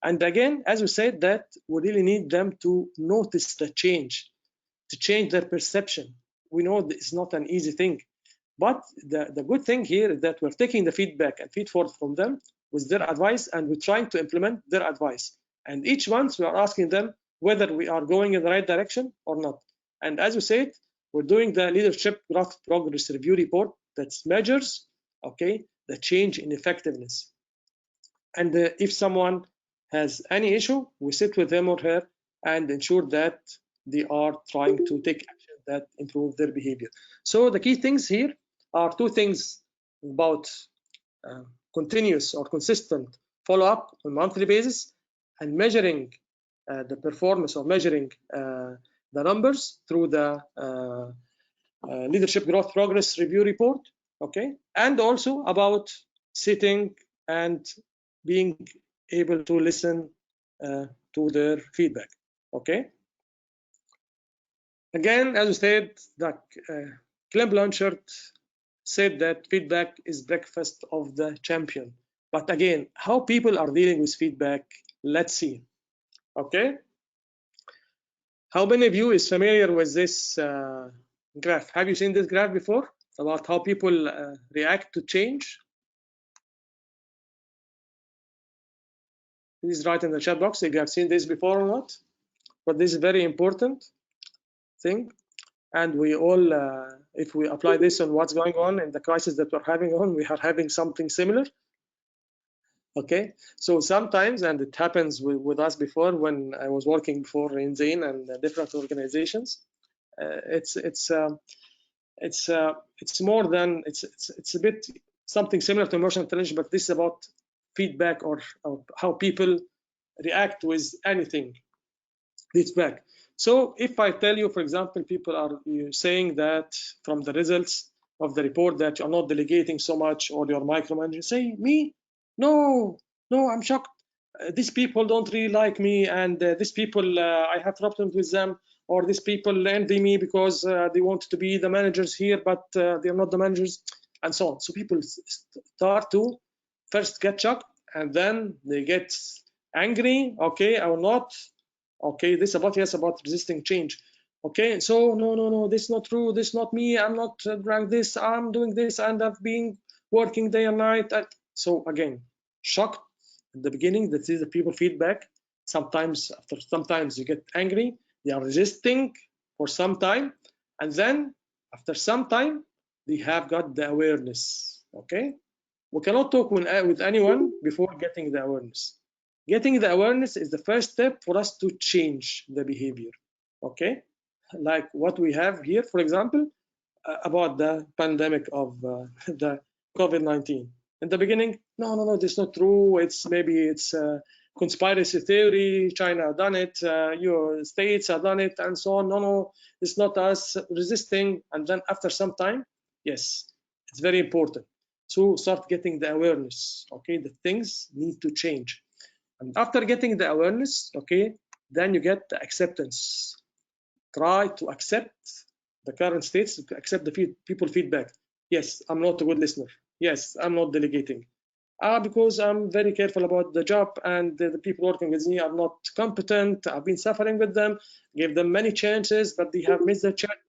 And again, as we said, that we really need them to notice the change, to change their perception. We know it's not an easy thing, but the good thing here is that we're taking the feedback and feed forward from them with their advice, and we're trying to implement their advice. And each month we are asking them whether we are going in the right direction or not. And as we said, we're doing the leadership growth progress review report that measures, okay, the change in effectiveness. And if someone has any issue, we sit with him or her and ensure that they are trying to take action that improve their behavior. So the key things here are two things about continuous or consistent follow-up on a monthly basis, and measuring the performance or measuring the numbers through the leadership growth progress review report, okay, and also about sitting and being able to listen to their feedback, okay. Again, as I said, that Clem Blanchard said that feedback is breakfast of the champion. But again, how people are dealing with feedback, let's see, okay. How many of you is familiar with this graph? Have you seen this graph before about how people react to change? Please write in the chat box if you have seen this before or not. But this is a very important thing, and we all, if we apply this on what's going on in the crisis that we're having on, we are having something similar. Okay, so sometimes, and it happens with us before when I was working before in Zain and different organizations, it's more than it's a bit something similar to emotional intelligence, but this is about feedback or how people react with anything feedback. So if I tell you, for example, people are saying that from the results of the report that you're not delegating so much or you're micromanaging, say, me? No, I'm shocked. These people don't really like me, and these people, I have problems with them, or these people envy me because they want to be the managers here, but they're not the managers, and so on. So people start to first get shocked, and then they get angry. Okay, I will not. Okay, this about, yes, about resisting change. Okay, so no, this is not true, this is not me, I'm not doing this, I'm doing this, and I've been working day and night. So again, shocked at the beginning. That is the people feedback. Sometimes you get angry, they are resisting for some time, and then after some time they have got the awareness. Okay, we cannot talk with anyone before getting the awareness. Getting the awareness is the first step for us to change the behavior. Okay, like what we have here, for example, about the pandemic of the COVID-19. In the beginning, no, this is not true. Maybe it's conspiracy theory. China done it. Your states have done it, and so on. No, it's not us resisting. And then after some time, yes, it's very important to start getting the awareness. Okay, the things need to change. And after getting the awareness, okay, then you get the acceptance. Try to accept the current states, to accept the people feedback. Yes, I'm not a good listener. Yes, I'm not delegating. Because I'm very careful about the job, and the people working with me are not competent. I've been suffering with them, gave them many chances, but they have missed the chance.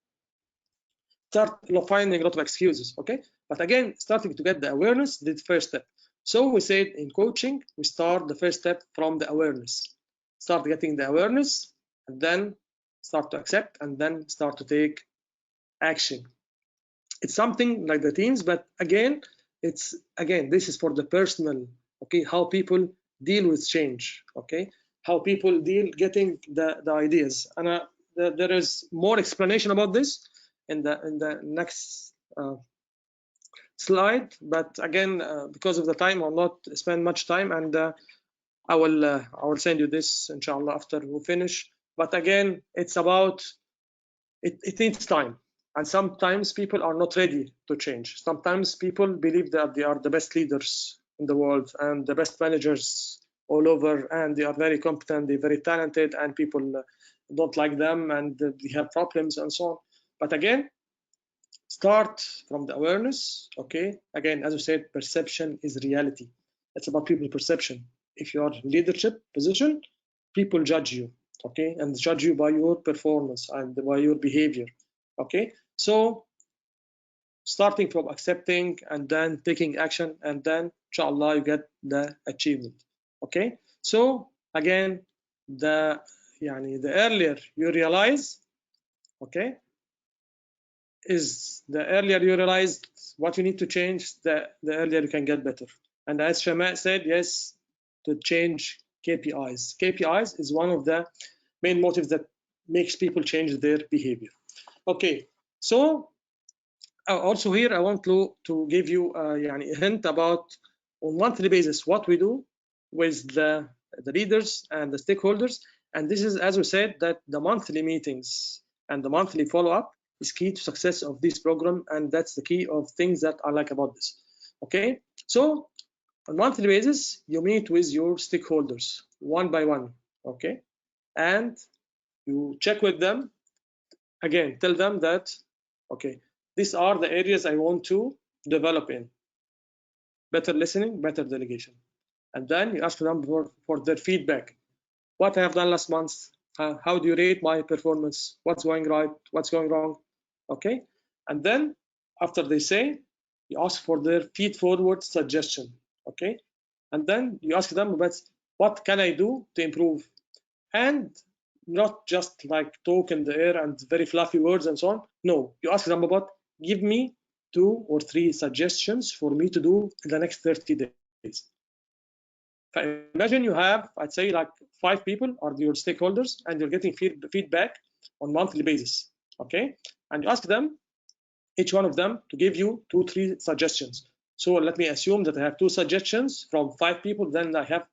Start finding a lot of excuses, okay? But again, starting to get the awareness, the first step. So we said in coaching, we start the first step from the awareness. Start getting the awareness, and then start to accept, and then start to take action. It's something like the teams, but again, this is for the personal, okay, how people deal with change, okay, how people deal getting the ideas. And there is more explanation about this in the next slide, but again, because of the time, I'll not spend much time, and I will send you this inshallah after we finish. But again, it's about it needs time, and sometimes people are not ready to change. Sometimes people believe that they are the best leaders in the world and the best managers all over, and they are very competent, they're very talented, and people don't like them, and they have problems and so on. But again, start from the awareness. Okay, again, as I said, perception is reality. It's about people perception. If you are in leadership position, people judge you, okay, and judge you by your performance and by your behavior. Okay, so starting from accepting and then taking action, and then inshallah you get the achievement. Okay, so again, the earlier you realize, okay, is the earlier you realize what you need to change, the earlier you can get better. And as Shama said, yes, to change KPIs. KPIs is one of the main motives that makes people change their behavior. Okay, so also here I want to give you a hint about on monthly basis what we do with the leaders and the stakeholders. And this is, as we said, that the monthly meetings and the monthly follow-up is key to success of this program, and that's the key of things that I like about this. Okay, so on monthly basis you meet with your stakeholders one by one, okay, and you check with them again, tell them that, okay, these are the areas I want to develop in: better listening, better delegation. And then you ask them for their feedback. What I have done last month, how do you rate my performance, what's going right, what's going wrong, okay? And then after they say, you ask for their feed-forward suggestion, okay? And then you ask them about what can I do to improve, and not just like talk in the air and very fluffy words and so on. No, you ask them about, give me 2 or 3 suggestions for me to do in the next 30 days. Imagine you have, I'd say, like 5 people are your stakeholders, and you're getting feedback on monthly basis, okay? And you ask them, each one of them, to give you 2 or 3 suggestions. So let me assume that I have 2 suggestions from 5 people, then I have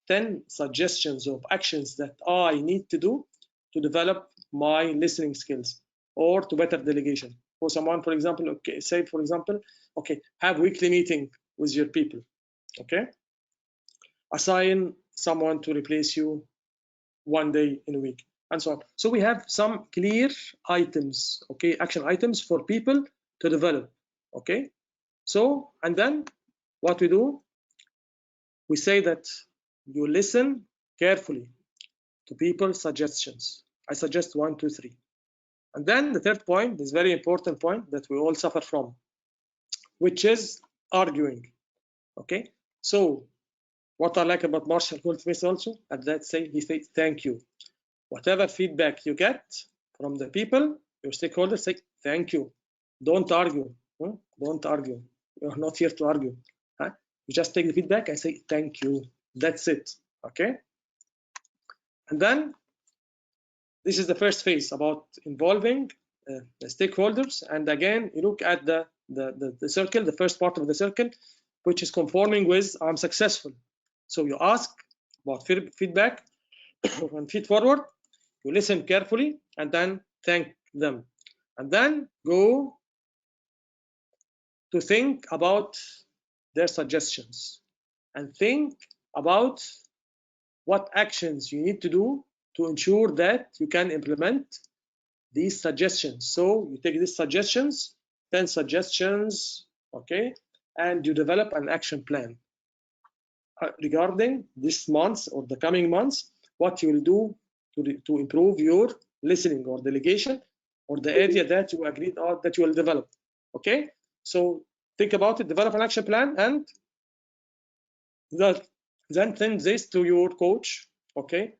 10 suggestions of actions that I need to do to develop my listening skills or to better delegation. For someone, for example, okay, say for example, okay, have weekly meeting with your people, okay? Assign someone to replace you 1 day in a week, and so on. So we have some clear items, okay, action items for people to develop, okay? So, and then what we do, we say that you listen carefully to people's suggestions. I suggest 1, 2, 3. And then the third point is very important point that we all suffer from, which is arguing, okay? So what I like about Marshall Goldsmith also, at that say, he says, thank you. Whatever feedback you get from the people, your stakeholders, say thank you. Don't argue. Don't argue. You're not here to argue. You just take the feedback and say thank you. That's it. Okay. And then this is the first phase about involving the stakeholders. And again, you look at the circle, the first part of the circle, which is conforming with I'm successful. So you ask about feedback and feed forward. You listen carefully and then thank them, and then go to think about their suggestions and think about what actions you need to do to ensure that you can implement these suggestions. So you take these suggestions, 10 suggestions, okay, and you develop an action plan regarding this month or the coming months, what you will do to improve your listening or delegation or the area that you agreed on that you will develop. Okay, so think about it, develop an action plan, and then send this to your coach. Okay,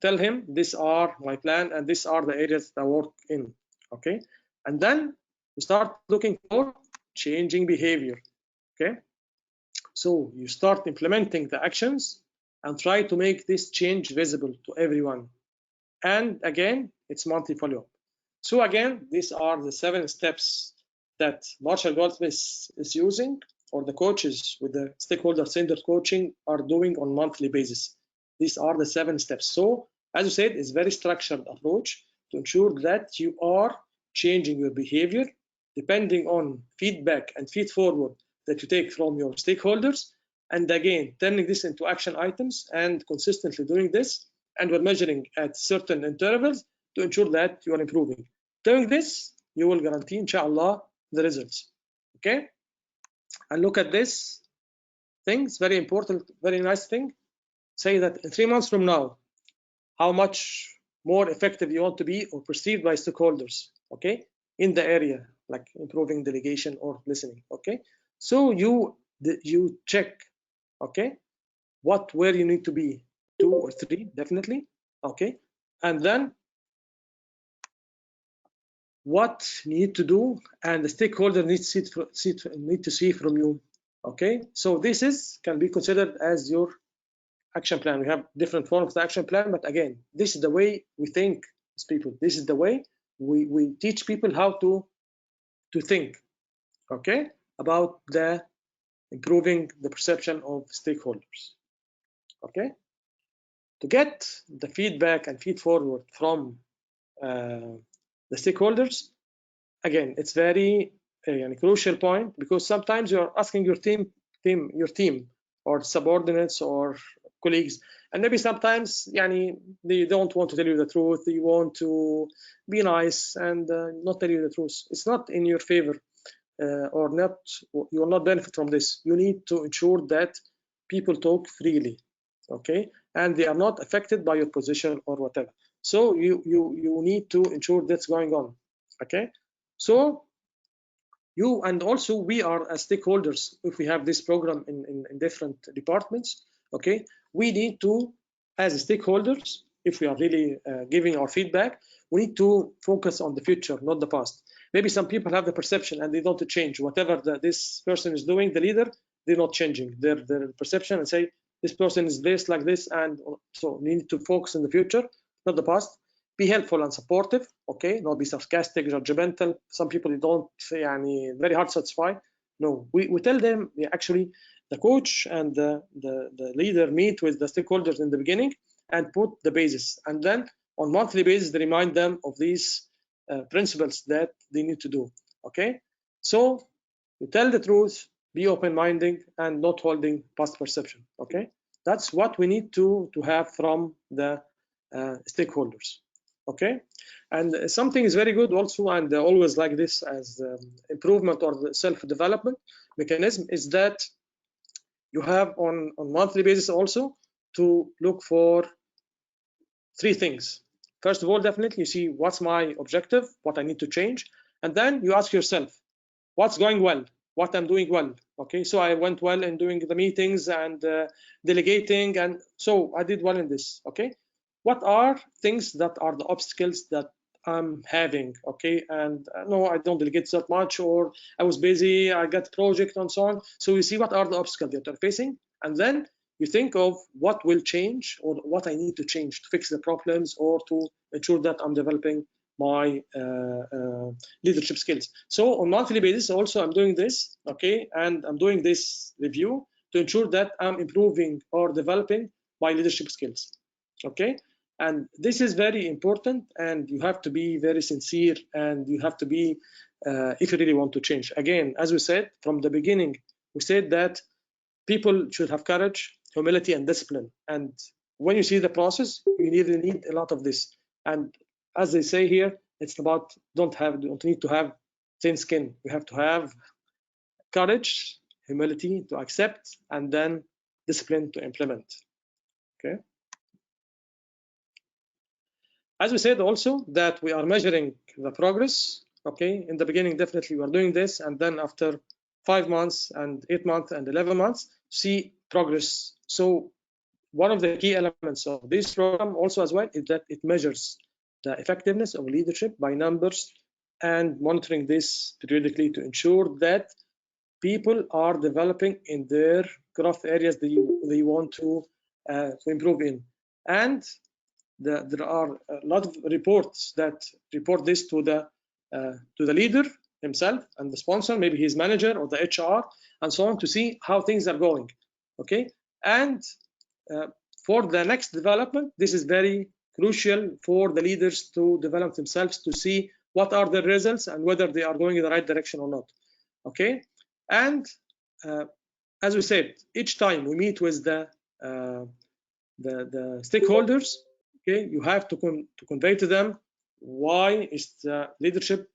tell him these are my plan and these are the areas that I work in. Okay, and then you start looking for changing behavior. Okay, so you start implementing the actions and try to make this change visible to everyone. And again, it's monthly follow-up. So again, these are the 7 steps that Marshall Goldsmith is using, or the coaches with the stakeholder-centered coaching are doing on monthly basis. These are the 7 steps. So as you said, it's a very structured approach to ensure that you are changing your behavior depending on feedback and feed forward that you take from your stakeholders, and again turning this into action items and consistently doing this, and we're measuring at certain intervals to ensure that you are improving. Doing this, you will guarantee, inshallah, the results. Okay, and look at this thing. It's very important, very nice thing. Say that in 3 months from now, how much more effective you want to be or perceived by stakeholders, okay, in the area like improving delegation or listening. Okay, so you check, okay, where you need to be, 2 or 3 definitely, okay, and then what you need to do and the stakeholder needs to see from you. Okay, so this can be considered as your action plan. We have different forms of the action plan, but again, this is the way we think as people. This is the way we teach people how to think, okay, about the improving the perception of stakeholders. Okay, to get the feedback and feed forward from the stakeholders, again, it's very crucial point, because sometimes you're asking your team or subordinates or colleagues, and maybe sometimes they don't want to tell you the truth. They want to be nice and not tell you the truth. It's not in your favor, or not. You will not benefit from this. You need to ensure that people talk freely, okay, and they are not affected by your position or whatever. So you need to ensure that's going on, okay. So you, and also we are as stakeholders, if we have this program in different departments, okay, we need to, as stakeholders, if we are really giving our feedback, we need to focus on the future, not the past. Maybe some people have the perception and they don't change whatever this person is doing, the leader, they're not changing their perception and say this person is this like this, and so we need to focus on the future, not the past. Be helpful and supportive, okay, not be sarcastic, judgmental. Some people they don't very hard to satisfy. No, we tell them, actually the coach and the leader meet with the stakeholders in the beginning and put the basis, and then on monthly basis they remind them of these principles that they need to do, okay. So you tell the truth, be open-minded and not holding past perception, okay. That's what we need to have from the stakeholders, okay. And something is very good also, and always like this as improvement or the self-development mechanism, is that you have on monthly basis also to look for 3 things. First of all, definitely you see what's my objective, what I need to change, and then you ask yourself what's going well, what I'm doing well, okay. So I went well in doing the meetings and delegating, and so I did well in this, okay. What are things that are the obstacles that I'm having, okay, and no, I don't delegate that much, or I was busy, I got project and so on. So you see what are the obstacles that you're facing, and then you think of what will change or what I need to change to fix the problems or to ensure that I'm developing my leadership skills. So on monthly basis also I'm doing this, okay, and I'm doing this review to ensure that I'm improving or developing my leadership skills, okay. And this is very important, and you have to be very sincere, and you have to be if you really want to change. Again, as we said from the beginning, we said that people should have courage, humility, and discipline. And when you see the process, you need a lot of this. And as they say here, it's about don't need to have thin skin. You have to have courage, humility to accept, and then discipline to implement. Okay. As we said also that we are measuring the progress. Okay. In the beginning, definitely we are doing this, and then after 5 months and 8 months and 11 months, see progress. So one of the key elements of this program also as well is that it measures the effectiveness of leadership by numbers and monitoring this periodically to ensure that people are developing in their growth areas they want to improve in. And there are a lot of reports that report this to the leader himself and the sponsor, maybe his manager or the HR and so on, to see how things are going, okay. And for the next development, this is very crucial for the leaders to develop themselves, to see what are the results and whether they are going in the right direction or not, okay. And as we said, each time we meet with the stakeholders, okay, you have to convey to them why is the leadership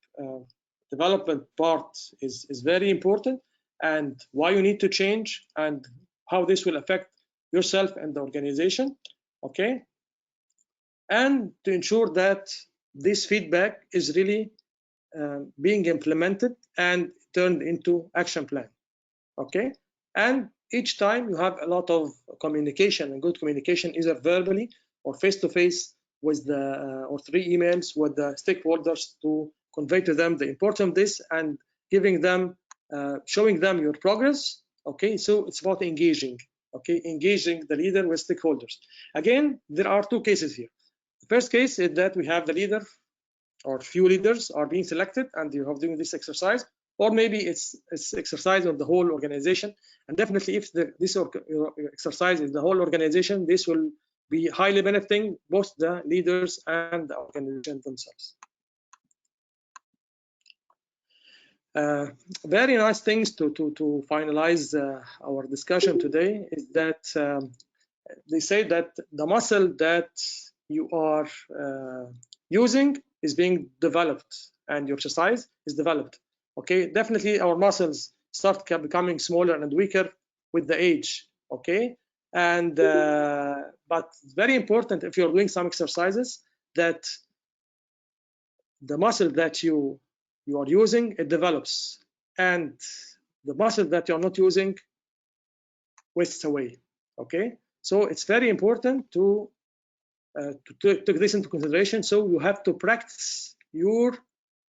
development part is very important, and why you need to change, and how this will affect yourself and the organization, okay. And to ensure that this feedback is really being implemented and turned into action plan, okay. And each time you have a lot of communication, and good communication, either verbally or face-to-face with the or through emails with the stakeholders, to convey to them the importance of this and giving them showing them your progress, okay. So it's about engaging, okay, engaging the leader with stakeholders. Again, there are 2 cases here. The first case is that we have the leader or few leaders are being selected and you have doing this exercise, or maybe it's exercise of the whole organization. And definitely if this exercise is the whole organization, this will be highly benefiting both the leaders and the organization themselves. Very nice things to finalize our discussion today is that they say that the muscle that you are using is being developed and your exercise is developed. Okay, definitely our muscles start becoming smaller and weaker with the age. Okay, and but it's very important if you're doing some exercises that the muscle that you are using, it develops, and the muscle that you're not using wastes away. Okay, so it's very important to take this into consideration. So you have to practice your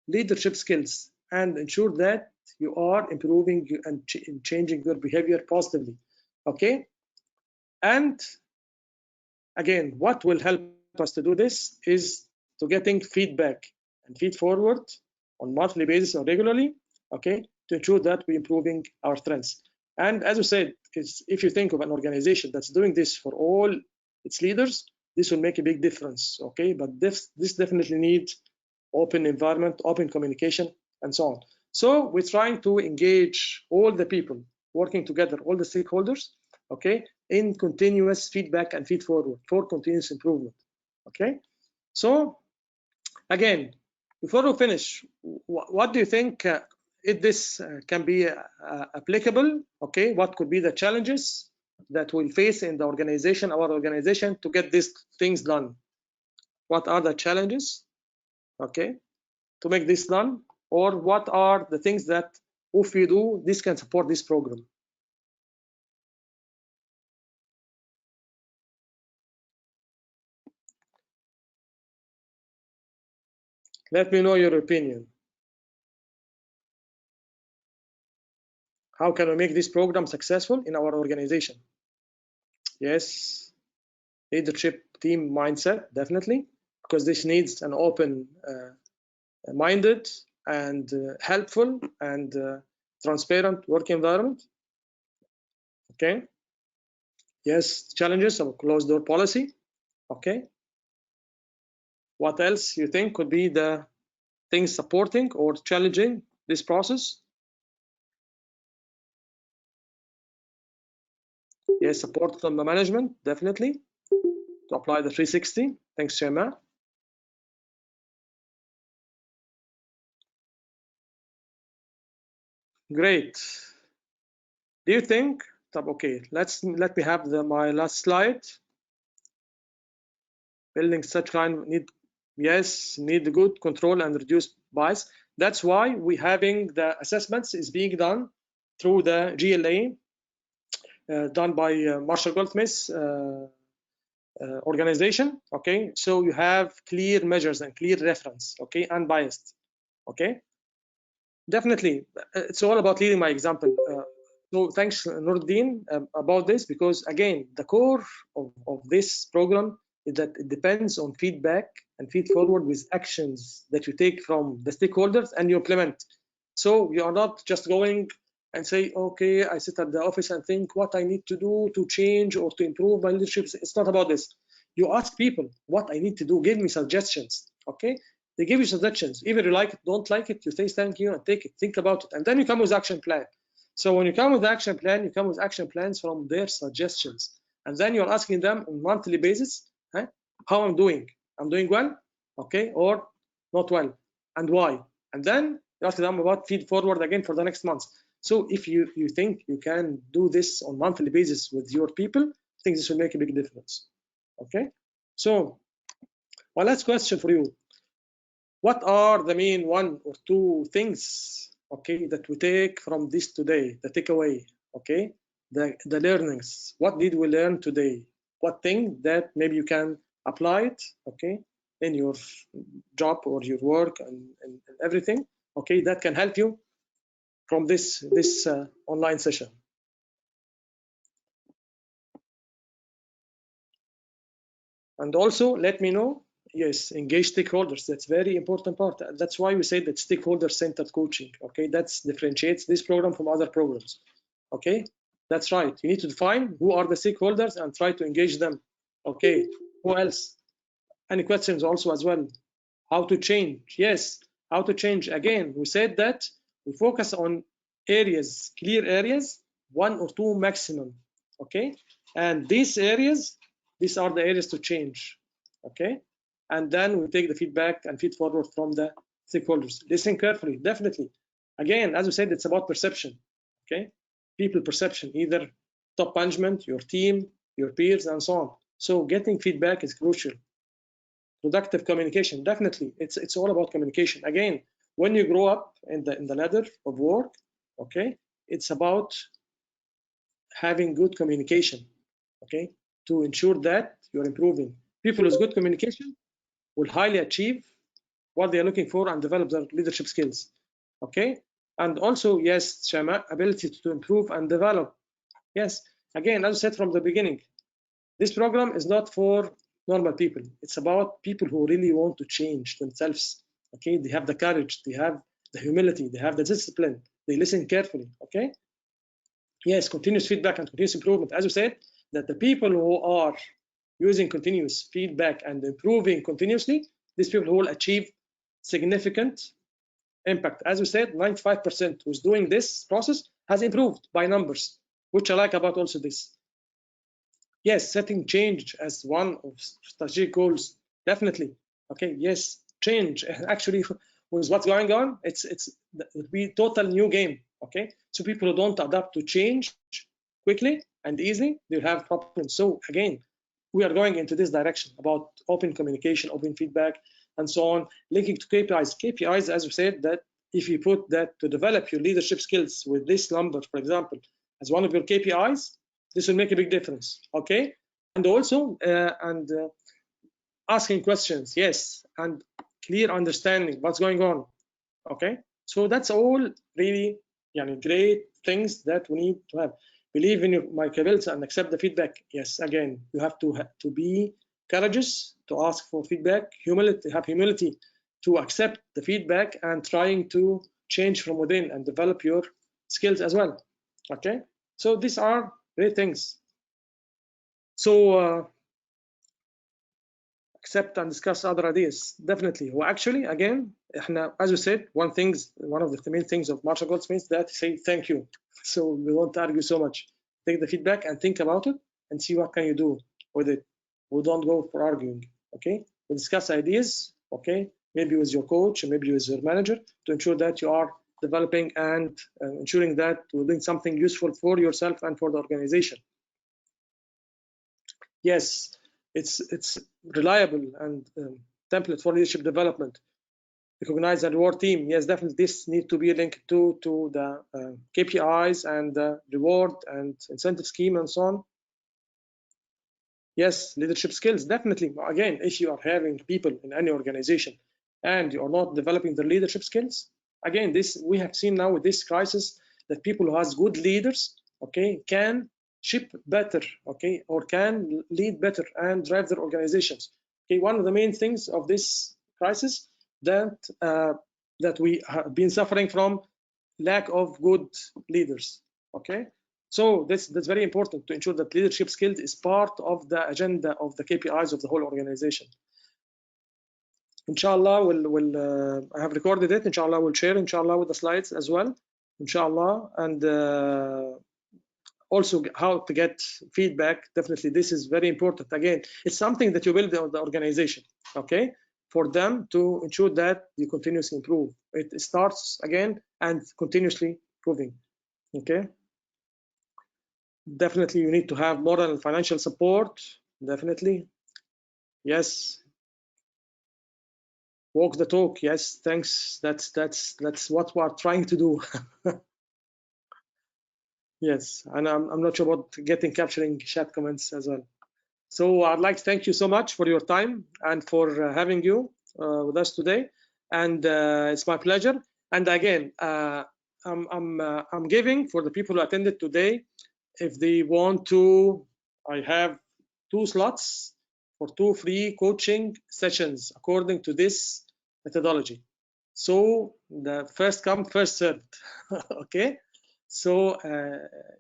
leadership skills and ensure that you are improving and changing your behavior positively. Okay, and again, what will help us to do this is to getting feedback and feed forward on monthly basis or regularly, okay, to ensure that we're improving our strengths. And as you said, if you think of an organization that's doing this for all its leaders, this will make a big difference, okay? But this definitely needs open environment, open communication, and so on. So we're trying to engage all the people working together, all the stakeholders, okay, in continuous feedback and feed forward for continuous improvement, okay? So again, before we finish, what do you think if this can be applicable? Okay, what could be the challenges that we'll face in the organization, our organization, to get these things done? What are the challenges, okay, to make this done? Or what are the things that if we do, this can support this program? Let me know your opinion. How can we make this program successful in our organization? Yes, leadership team mindset, definitely, because this needs an open-minded and helpful and transparent work environment. Okay. Yes, challenges of closed door policy. Okay. What else you think could be the things supporting or challenging this process? Yes, support from the management, definitely, to apply the 360. Thanks, Shema. Great. Do you think, okay, let me have my last slide. Building such kind need good control and reduce bias. That's why we having the assessments is being done through the GLA done by Marshall Goldsmith organization. Okay, so you have clear measures and clear reference. Okay, unbiased. Okay, definitely, it's all about leading by example. So thanks, Nordin, about this, because again, the core of this program is that it depends on feedback and feed forward with actions that you take from the stakeholders and you implement. So you are not just going and say, okay, I sit at the office and think what I need to do to change or to improve my leadership. It's not about this. You ask people what I need to do, give me suggestions, okay? They give you suggestions. Either you like it, don't like it, you say thank you and take it, think about it, and then you come with action plan. So when you come with action plan, you come with action plans from their suggestions. And then you're asking them on a monthly basis, how I'm doing. I'm doing well, okay, or not well, and why. And then you ask them about feed forward again for the next month. So if you think you can do this on a monthly basis with your people, I think this will make a big difference, okay? So my last question for you, what are the main one or two things, okay, that we take from this today, the takeaway, okay, the learnings? What did we learn today? What thing that maybe you can apply it, okay, in your job or your work and everything, okay, that can help you from this online session? And also let me know Yes, engage stakeholders. That's very important part. That's why we say that stakeholder-centered coaching. Okay, that differentiates this program from other programs. Okay, that's right. You need to define who are the stakeholders and try to engage them. Okay, who else? Any questions also as well? How to change? Yes, how to change. Again, we said that we focus on areas, clear areas, 1 or 2 maximum. Okay, and these areas, these are the areas to change. Okay, and then we take the feedback and feed forward from the stakeholders. Listen carefully, definitely. Again, as we said, it's about perception. Okay, people perception, either top management, your team, your peers, and so on. So getting feedback is crucial. Productive communication, definitely. It's all about communication. Again, when you grow up in the ladder of work, okay, it's about having good communication, okay, to ensure that you're improving. People with good communication will highly achieve what they are looking for and develop their leadership skills, okay. And also, yes, Shama, ability to improve and develop. Yes, again, as I said from the beginning, this program is not for normal people. It's about people who really want to change themselves. Okay, they have the courage, they have the humility, they have the discipline, they listen carefully. Okay, yes, continuous feedback and continuous improvement. As we said, that the people who are using continuous feedback and improving continuously, these people will achieve significant impact. As we said, 95% who's doing this process has improved by numbers, which I like about also this. Yes, setting change as one of strategic goals, definitely. Okay, yes, change. Actually, with what's going on, it be total new game. Okay, so people who don't adapt to change quickly and easily, they'll have problems. So again, we are going into this direction about open communication, open feedback, and so on, linking to KPIs. KPIs, as we said, that if you put that to develop your leadership skills with this number, for example, as one of your KPIs, this will make a big difference. Okay, and also asking questions, yes, and clear understanding what's going on. Okay, so that's all really great things that we need to have. Believe in my capabilities and accept the feedback. Yes, again, you have to be courageous to ask for feedback, humility, have humility to accept the feedback and trying to change from within and develop your skills as well. Okay, so these are great things. So accept and discuss other ideas, definitely. Well, actually, again, as we said, one of the main things of Marshall Goldsmith that say thank you. So we won't argue so much. Take the feedback and think about it and see what can you do with it. We don't go for arguing. Okay, we discuss ideas. Okay, maybe with your coach, maybe with your manager, to ensure that you are developing and ensuring that you're doing something useful for yourself and for the organization. Yes, it's reliable and template for leadership development. Recognize and reward team. Yes, definitely this needs to be linked to the KPIs and the reward and incentive scheme and so on. Yes, leadership skills, definitely. Again, if you are having people in any organization and you are not developing their leadership skills, again, this we have seen now with this crisis that people who has good leaders, okay, can ship better, okay, or can lead better and drive their organizations. Okay, one of the main things of this crisis that we have been suffering from lack of good leaders. Okay, so that's very important to ensure that leadership skills is part of the agenda of the KPIs of the whole organization. Inshallah, I have recorded it. Inshallah, we'll share inshallah with the slides as well. Inshallah, and also how to get feedback. Definitely, this is very important. Again, it's something that you build on the organization. Okay, for them to ensure that you continuously improve. It starts again and continuously improving. Okay. Definitely, you need to have moral and financial support. Definitely, yes. Walk the talk. Yes, thanks. That's what we're trying to do. Yes, and I'm not sure about capturing chat comments as well. So I'd like to thank you so much for your time and for having you with us today. And it's my pleasure. And again, I'm giving for the people who attended today. If they want to, I have 2 slots for 2 free coaching sessions according to this methodology. So the first come, first served. Okay. So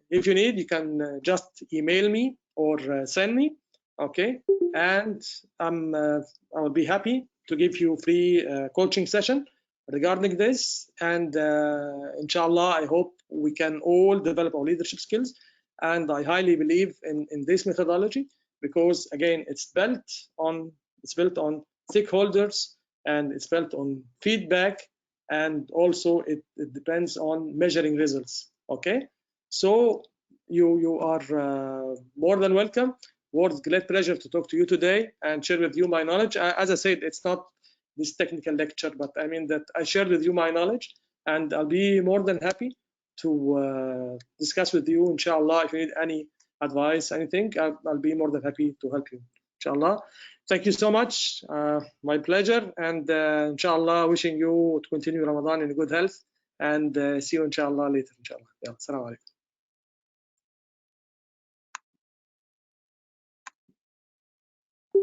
if you need, you can just email me or send me. Okay. And I will be happy to give you free coaching session regarding this. And inshallah, I hope we can all develop our leadership skills. And I highly believe in this methodology because again, it's built on stakeholders, and it's built on feedback, and also it depends on measuring results. Okay, so you are more than welcome. Was great pleasure to talk to you today and share with you my knowledge. As I said, it's not this technical lecture, but I mean that I shared with you my knowledge, and I'll be more than happy to discuss with you, inshallah. If you need any advice, anything, I'll be more than happy to help you, inshallah. Thank you so much. My pleasure. And inshallah, wishing you to continue Ramadan in good health. And see you inshallah later. Inshallah. Yeah, assalamu alaikum.